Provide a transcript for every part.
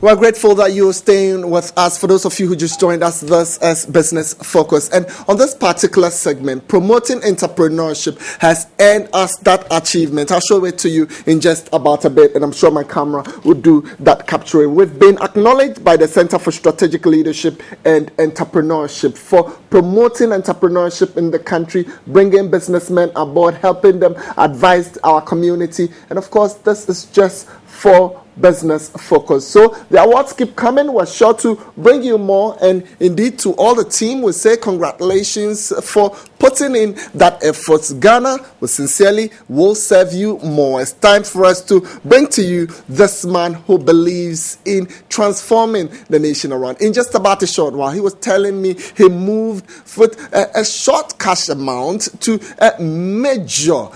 We're grateful that you're staying with us. For those of you who just joined us, this is Business Focus. And on this particular segment, promoting entrepreneurship has earned us that achievement. I'll show it to you in just about a bit, and I'm sure my camera will do that capturing. We've been acknowledged by the Center for Strategic Leadership and Entrepreneurship for promoting entrepreneurship in the country, bringing businessmen aboard, helping them advise our community. And of course, this is just for Business Focus. So the awards keep coming. We're sure to bring you more, and indeed to all the team we say congratulations for putting in that effort. Ghana will sincerely will serve you more. It's time for us to bring to you this man who believes in transforming the nation around. In just about a short while, he was telling me he moved with a short cash amount to a major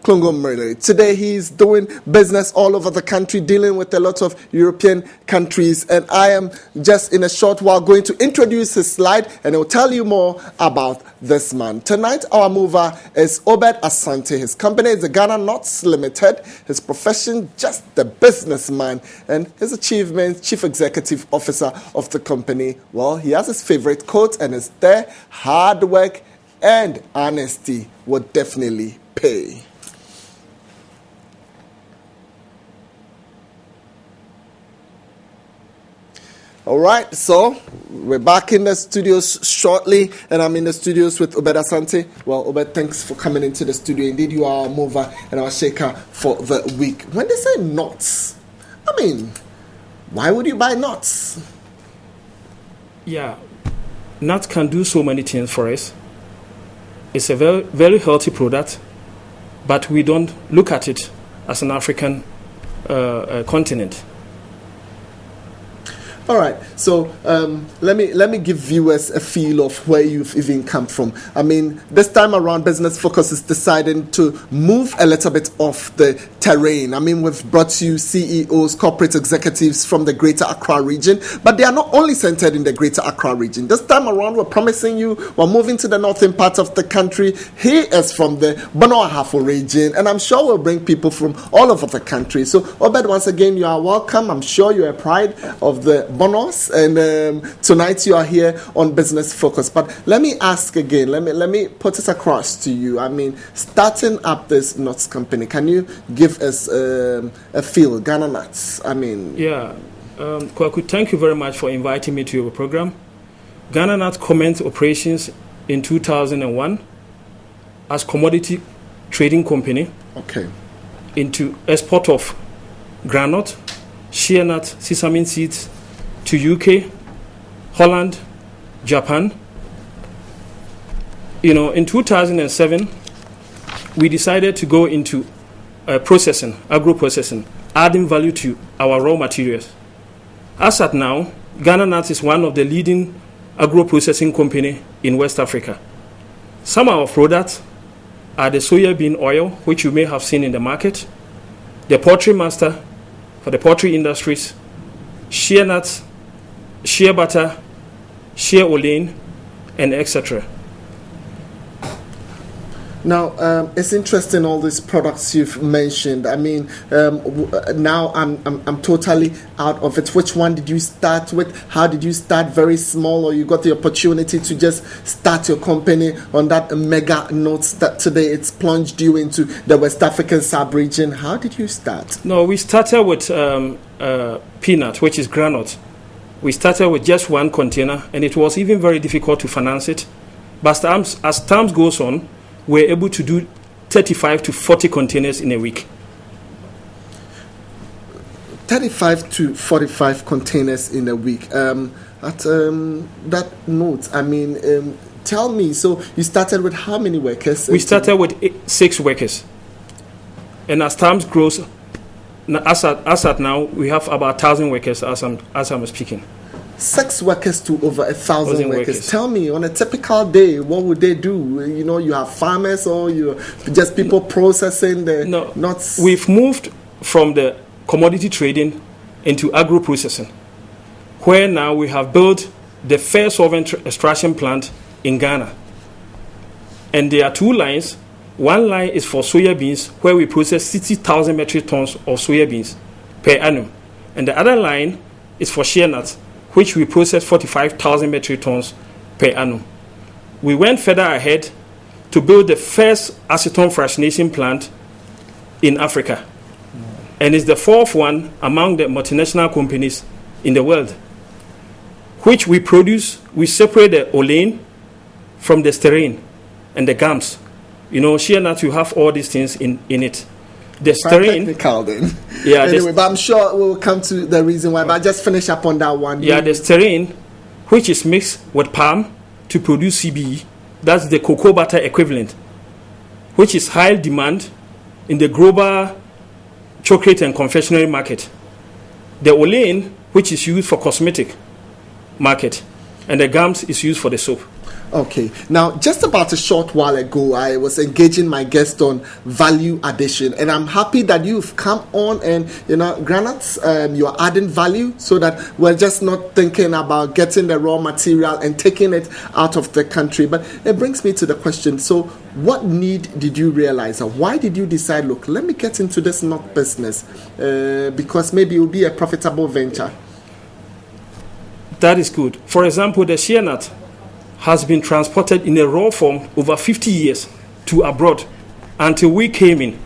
conglomerate. Today he's doing business all over the country, dealing with a lot of European countries, and I am just in a short while going to introduce his slide, and he'll tell you more about this man. Tonight our mover is Obed Asante. His company is the Ghana Nuts Limited. His profession, just the businessman, and his achievements, Chief Executive Officer of the company. Well, he has his favorite quote, and it's there: hard work and honesty will definitely pay. All right, so we're back in the studios shortly, and I'm in the studios with Obed Asante. Well, Obed, thanks for coming into the studio. Indeed, you are our mover and our shaker for the week. When they say nuts, I mean, why would you buy nuts? Yeah, nuts can do so many things for us. It's a very, very healthy product, but we don't look at it as an African continent. All right, so let me give viewers a feel of where you've even come from. I mean, this time around, Business Focus is deciding to move a little bit off the terrain. I mean, we've brought you CEOs, corporate executives from the Greater Accra region, but they are not only centered in the Greater Accra region. This time around, we're promising you we're moving to the northern part of the country. He is from the Bono Ahafo region, and I'm sure we'll bring people from all over the country. So, Obed, once again, you are welcome. I'm sure you're a pride of the Bonos, and tonight you are here on Business Focus. But let me ask again, let me put it across to you. I mean, starting up this nuts company, can you give us a feel, Ghana Nuts? I mean, yeah, Kwaku, thank you very much for inviting me to your program. Ghana Nuts commenced operations in 2001 as commodity trading company. Okay. Into export of granite, shea nut, sesame seeds to UK, Holland, Japan. You know, in 2007, we decided to go into processing, agro-processing, adding value to our raw materials. As at now, Ghana Nuts is one of the leading agro-processing company in West Africa. Some of our products are the soya bean oil, which you may have seen in the market, the poultry master for the poultry industries, shea nuts, shea butter, shea olein, and etc. Now, it's interesting all these products you've mentioned. I mean, now I'm totally out of it. Which one did you start with? How did you start? Very small, or you got the opportunity to just start your company on that mega note that today it's plunged you into the West African sub-region? How did you start? No, we started with peanut, which is granite. We started with just one container, and it was even very difficult to finance it. But as time goes on, we're able to do 35 to 40 containers in a week. 35 to 45 containers in a week. At that note, I mean, tell me, so you started with how many workers? We started with 6 workers. And as time grows, as at now, we have about 1,000 workers as I'm speaking. 6 workers to over 1,000 workers. Tell me, on a typical day, what would they do? You know, you have farmers, or you just people processing the nuts? We've moved from the commodity trading into agro processing, where now we have built the first solvent extraction plant in Ghana. And there are 2 lines. One line is for soya beans, where we process 60,000 metric tons of soya beans per annum. And the other line is for shea nuts, which we process 45,000 metric tons per annum. We went further ahead to build the first acetone fractionation plant in Africa. And it's the fourth one among the multinational companies in the world, which we produce. We separate the olein from the stearin and the gums. You know, shea nuts, you have all these things in it. The stearin. Technical then. Yeah. Anyway, but I'm sure we'll come to the reason why. But just finish up on that one. Yeah, the stearin, which is mixed with palm to produce CBE. That's the cocoa butter equivalent, which is high demand in the global chocolate and confectionery market. The olein, which is used for cosmetic market, and the gums is used for the soap. Okay. Now, just about a short while ago, I was engaging my guest on value addition, and I'm happy that you've come on and, granules, you're adding value so that we're just not thinking about getting the raw material and taking it out of the country. But it brings me to the question. So what need did you realize, or why did you decide, look, let me get into this nut business because maybe it will be a profitable venture? That is good. For example, the shea nut has been transported in a raw form over 50 years to abroad until we came in.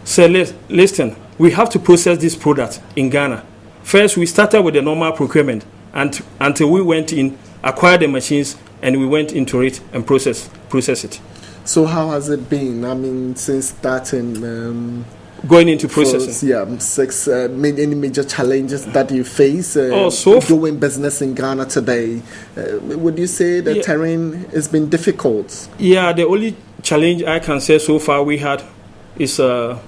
Said, listen, we have to process this product in Ghana. First, we started with the normal procurement until we went in, acquired the machines, and we went into it and process it. So how has it been? I mean, since starting... going into processing. Any major challenges that you face doing business in Ghana today? Would you say the terrain has been difficult? Yeah, the only challenge I can say so far we had is the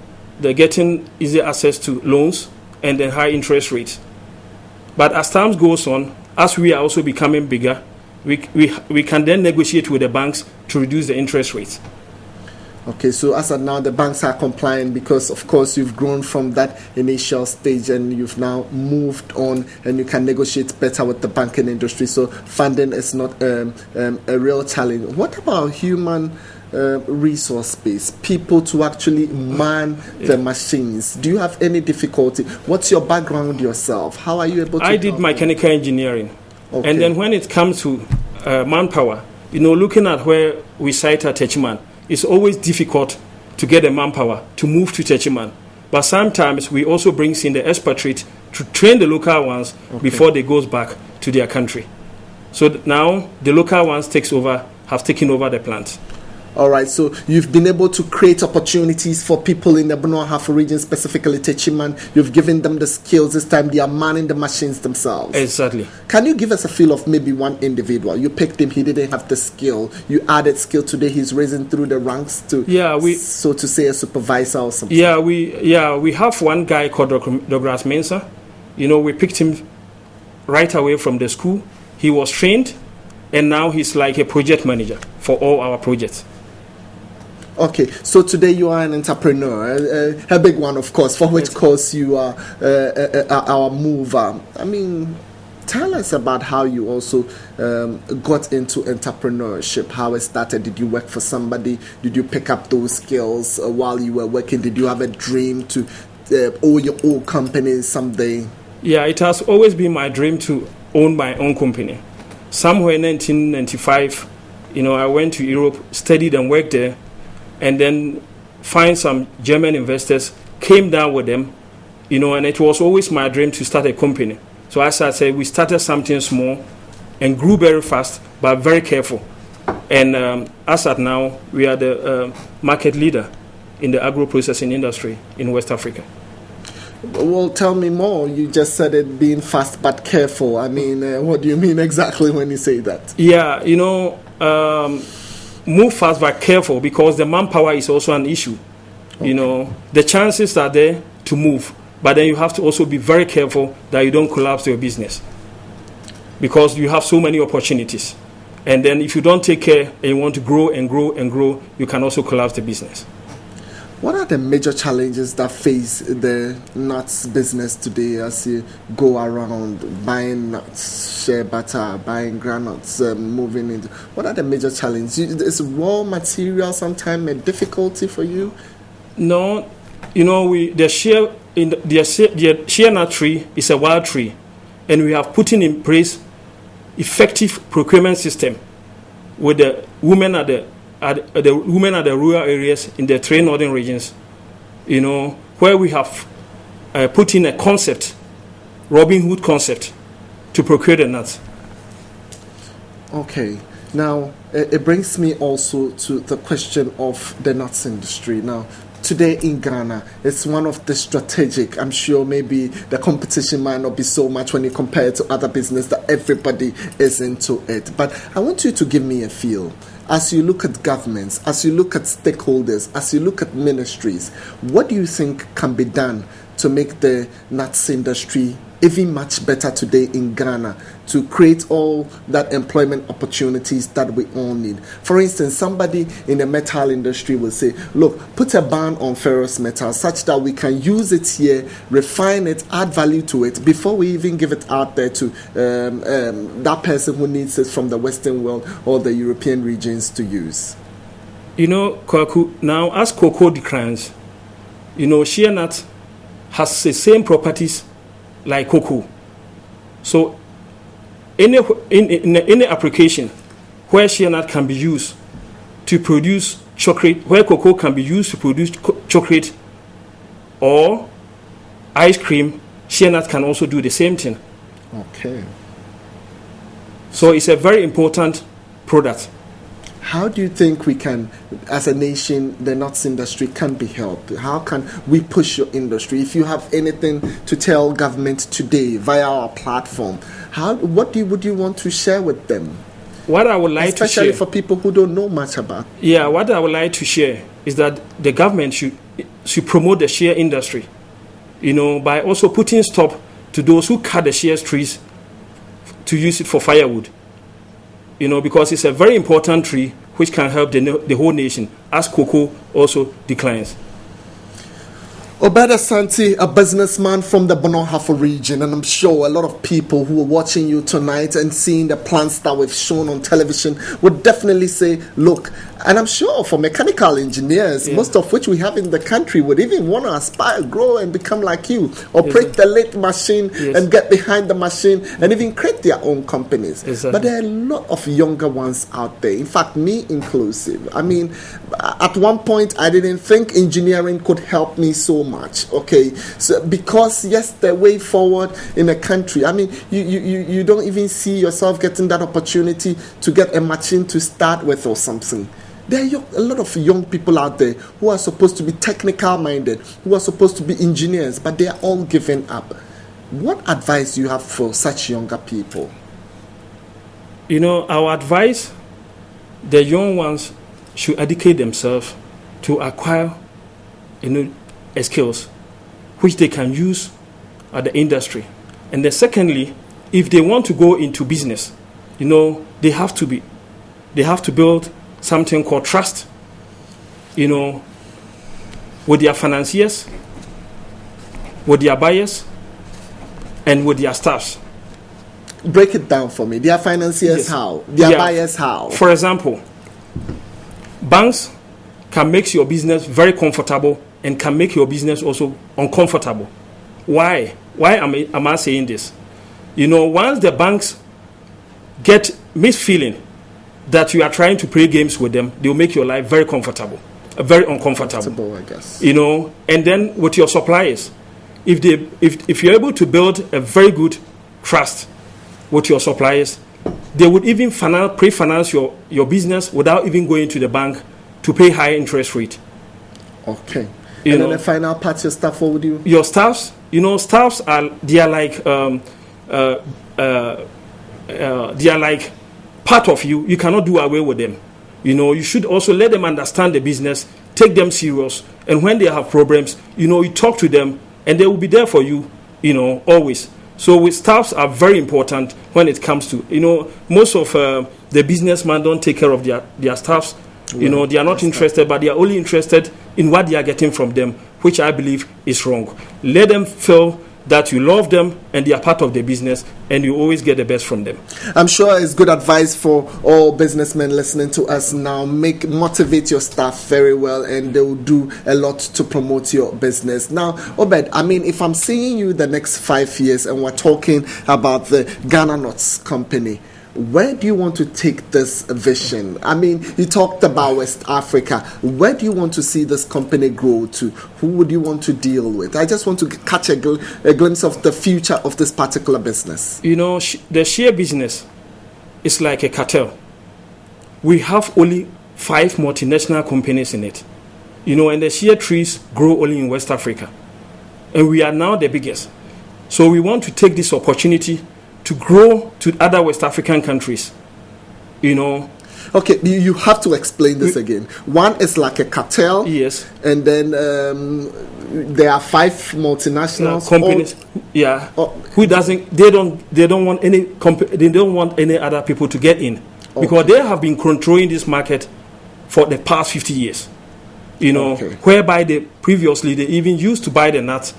getting easy access to loans and the high interest rates. But as time goes on, as we are also becoming bigger, we can then negotiate with the banks to reduce the interest rates. Okay, so as of now, the banks are complying because, of course, you've grown from that initial stage and you've now moved on and you can negotiate better with the banking industry. So funding is not a real challenge. What about human resource base, people to actually man the machines? Do you have any difficulty? What's your background yourself? How are you able to... I did mechanical engineering. Okay. And then when it comes to manpower, looking at where we site at Techiman, it's always difficult to get the manpower to move to Techiman. But sometimes we also bring in the expatriate to train the local ones before they goes back to their country. So now the local ones have taken over the plant. All right, so you've been able to create opportunities for people in the Bono Ahafo region, specifically Techiman. You've given them the skills. This time they are manning the machines themselves. Exactly. Can you give us a feel of maybe one individual? You picked him, he didn't have the skill. You added skill today, he's raising through the ranks to, so to say, a supervisor or something. We have one guy called Douglas Mensah. We picked him right away from the school. He was trained, and now he's like a project manager for all our projects. Okay, so today you are an entrepreneur, a big one, of course, for which cause you are our mover. I mean, tell us about how you also got into entrepreneurship, how it started. Did you work for somebody? Did you pick up those skills while you were working? Did you have a dream to own your own company someday? Yeah, it has always been my dream to own my own company. Somewhere in 1995, I went to Europe, studied and worked there, and then find some German investors, came down with them, and it was always my dream to start a company. So as I said, we started something small and grew very fast, but very careful. And as at now, we are the market leader in the agro-processing industry in West Africa. Well, tell me more. You just said it being fast but careful. I mean, what do you mean exactly when you say that? Yeah, move fast but careful, because the manpower is also an issue. Okay. The chances are there to move, but then you have to also be very careful that you don't collapse your business, because you have so many opportunities. And then if you don't take care and you want to grow and grow and grow, you can also collapse the business. What are the major challenges that face the nuts business today as you go around buying nuts, shea butter, buying granules, moving into? What are the major challenges? Is raw material sometimes a difficulty for you? No, the shea the shea nut tree is a wild tree, and we have put in place effective procurement system with the women at the rural areas in the 3 northern regions, where we have put in a concept, Robin Hood concept, to procure the nuts. Okay. Now, it brings me also to the question of the nuts industry. Now, today in Ghana, it's one of the strategic. I'm sure maybe the competition might not be so much when you compare it to other business that everybody is into it. But I want you to give me a feel. As you look at governments, as you look at stakeholders, as you look at ministries, what do you think can be done to make the nuts industry even much better today in Ghana, to create all that employment opportunities that we all need? For instance, somebody in the metal industry will say, look, put a ban on ferrous metal such that we can use it here, refine it, add value to it before we even give it out there to that person who needs it from the Western world or the European regions to use. Kwaku, now as cocoa declines, shea nut has the same properties like cocoa. So in any application where shea nut can be used to produce chocolate, where cocoa can be used to produce chocolate or ice cream, shea nut can also do the same thing. Okay. So it's a very important product. How do you think we can, as a nation, the nuts industry can be helped? How can we push your industry? If you have anything to tell government today via our platform, what would you want to share with them? What I would like to share, especially for people who don't know much about. Yeah, what I would like to share is that the government should promote the shea industry, by also putting stop to those who cut the shea trees to use it for firewood. Because it's a very important tree which can help the whole nation as cocoa also declines. Obed Asante, a businessman from the Bono-Hafo region, and I'm sure a lot of people who are watching you tonight and seeing the plants that we've shown on television would definitely say, look, and I'm sure for mechanical engineers, most of which we have in the country, would even want to aspire, grow, and become like you, operate the lathe machine and get behind the machine and even create their own companies. Exactly. But there are a lot of younger ones out there, in fact, me inclusive. I mean, at one point, I didn't think engineering could help me so much. Okay, so because yes, the way forward in a country. I mean, you don't even see yourself getting that opportunity to get a machine to start with or something. There are a lot of young people out there who are supposed to be technical minded, who are supposed to be engineers, but they are all giving up. What advice do you have for such younger people? Our advice, the young ones should educate themselves to acquire skills which they can use at the industry. And then secondly, if they want to go into business, they have to build something called trust, with their financiers, with their buyers, and with their staffs. Break it down for me. Their financiers how? Their buyers how? For example, banks can make your business very comfortable and can make your business also uncomfortable. Why? Why am I saying this? Once the banks get misfeeling that you are trying to play games with them, they will make your life very comfortable, very uncomfortable. I guess. And then with your suppliers, if you're able to build a very good trust with your suppliers, they would even pre-finance your business without even going to the bank to pay high interest rate. Okay. And then the final part, your staff, what would you? Your staffs, staffs they are like part of you. You cannot do away with them. You should also let them understand the business, take them serious, and when they have problems, you talk to them, and they will be there for you, always. So with staffs are very important when it comes to, most of the businessmen don't take care of their staffs. They are not interested, but they are only interested in what they are getting from them, which I believe is wrong. Let them feel that you love them and they are part of the business, and you always get the best from them. I'm sure it's good advice for all businessmen listening to us now. Motivate your staff very well, and they will do a lot to promote your business. Now, Obed, I mean, if I'm seeing you the next 5 years and we're talking about the Ghana Nuts Company, where do you want to take this vision? I mean, you talked about West Africa. Where do you want to see this company grow to? Who would you want to deal with? I just want to catch a glimpse of the future of this particular business. You know, the share business is like a cartel. We have only 5 multinational companies in it. You know, and the share trees grow only in West Africa. And we are now the biggest. So we want to take this opportunity to grow to other West African countries, you know. Okay, you have to explain this again. One is like a cartel. Yes. And then there are 5 multinational companies. Who doesn't? They don't want any other people to get in, because they have been controlling this market for the past 50 years. You know, whereby they even used to buy the nuts,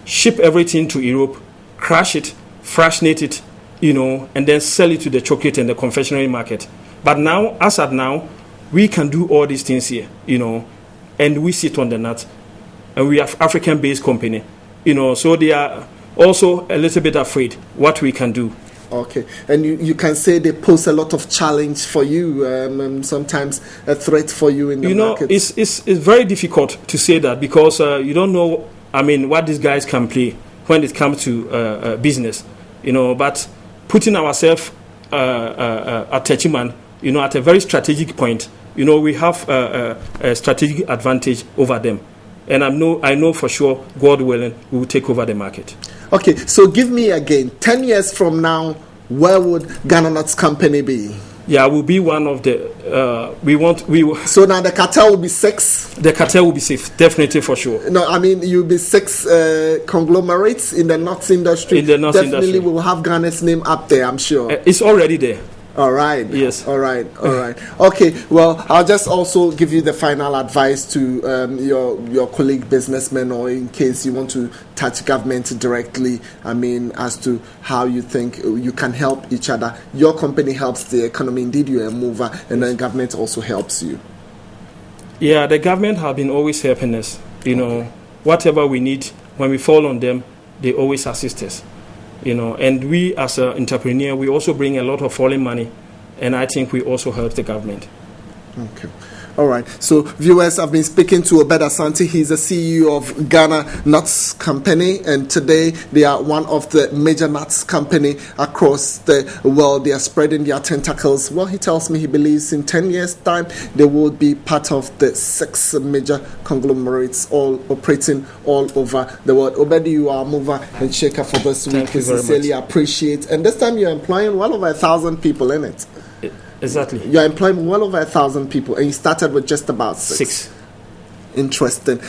ship everything to Europe, crush it, fractionate it, you know, and then sell it to the chocolate and the confectionery market. But now, as at now, we can do all these things here, you know, and we sit on the nuts, and we are African-based company, you know, so they are also a little bit afraid what we can do. Okay, and you can say they pose a lot of challenge for you, and sometimes a threat for you in the market. You know, it's very difficult to say that, because you don't know, I mean, what these guys can play when it comes to business. You know, but putting ourselves at Techiman, you know, at a very strategic point, you know, we have a strategic advantage over them. And I know for sure, God willing, we will take over the market. Okay, so give me again, 10 years from now, where would Ghana Nuts Company be? Yeah, we'll be one of the, So now the cartel will be 6? The cartel will be 6, definitely, for sure. No, I mean, you'll be 6 conglomerates in the nuts industry. In the nuts definitely industry. We'll have Ghana's name up there, I'm sure. It's already there. All right. Yes. All right. Okay. Well, I'll just also give you the final advice to your colleague businessmen, or in case you want to touch government directly. I mean, as to how you think you can help each other. Your company helps the economy. Indeed, you're a mover, and then government also helps you. Yeah, the government have been always helping us. You know, whatever we need, when we fall on them, they always assist us. You know, and we as an entrepreneur, we also bring a lot of foreign money, and I think we also help the government. Okay. All right. So, viewers, I've been speaking to Obed Asante. He's the CEO of Ghana Nuts Company, and today they are one of the major nuts company across the world. They are spreading their tentacles. Well, he tells me he believes in 10 years' time they will be part of the 6 major conglomerates, all operating all over the world. Obed, you are a mover and shaker for this week. We sincerely appreciate. And this time you're employing well over 1,000 people in it. Exactly. You're employing well over 1,000 people, and you started with just about 6. Six. Interesting.